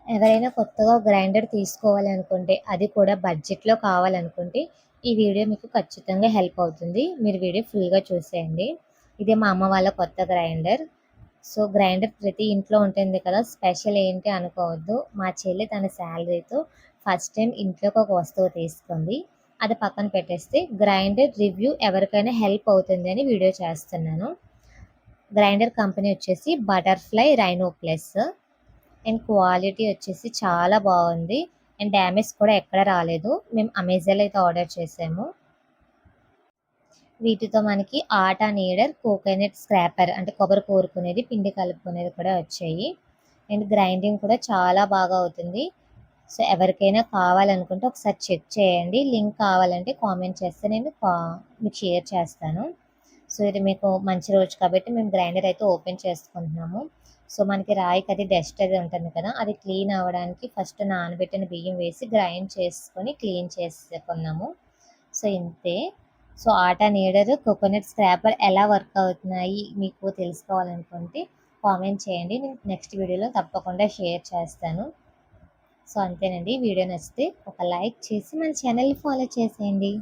ఎవరైనా కొత్తగా గ్రైండర్ తీసుకోవాలి అనుకుంటే, అది కూడా బడ్జెట్‌లో కావాలనుకుంటే, ఈ వీడియో మీకు ఖచ్చితంగా హెల్ప్ అవుతుంది. మీరు వీడియో ఫుల్‌గా చూసేయండి. ఇది మా అమ్మ వాళ్ళ కొత్త గ్రైండర్. సో, గ్రైండర్ ప్రతి ఇంట్లో ఉంటుంది కదా! స్పెషల్ ఏంటి అనుకోవద్దు. మా చెల్లి తన శాలరీతో ఫస్ట్ టైమ్ ఇంట్లోకి ఒక వస్తువు తీసుకుంది. అది పక్కన పెట్టేస్తే గ్రైండర్ రివ్యూ ఎవరికైనా హెల్ప్ అవుతుంది అని వీడియో చేస్తున్నాను. గ్రైండర్ కంపెనీ వచ్చేసి butterfly rhino plus. And quality వచ్చేసి చాలా బాగుంది. అండ్ డ్యామేజ్ కూడా ఎక్కడ రాలేదు. మేము అమెజాన్‌లో అయితే ఆర్డర్ చేసాము. వీటితో మనకి ఆటా నీడర్, కోకోనట్ స్క్రాపర్ అంటే కొబ్బరి కోరుకునేది, పిండి కలుపుకునేది కూడా వచ్చాయి. అండ్ గ్రైండింగ్ కూడా చాలా బాగా అవుతుంది. సో, ఎవరికైనా కావాలనుకుంటే ఒకసారి చెక్ చేయండి. లింక్ కావాలంటే కామెంట్ చేస్తే నేను మీకు షేర్ చేస్తాను. సో, ఇది మీకు మంచి రోజు కాబట్టి మేము గ్రైండర్ అయితే ఓపెన్ చేసుకుంటున్నాము. సో, మనకి రాయికి అది డస్ట్ అది ఉంటుంది కదా! అది క్లీన్ అవ్వడానికి ఫస్ట్ నానబెట్టిన బియ్యం వేసి గ్రైండ్ చేసుకొని క్లీన్ చేసుకున్నాము. సో, ఇంతే. సో, ఆటా నీడర్, కోకోనట్ స్క్రాపర్ ఎలా వర్క్ అవుతున్నాయి మీకు తెలుసుకోవాలనుకుంటే కామెంట్ చేయండి. నేను నెక్స్ట్ వీడియోలో తప్పకుండా షేర్ చేస్తాను. సో, అంతేనండి. వీడియో నచ్చితే ఒక లైక్ చేసి మన ఛానల్‌ని ఫాలో చేసేయండి.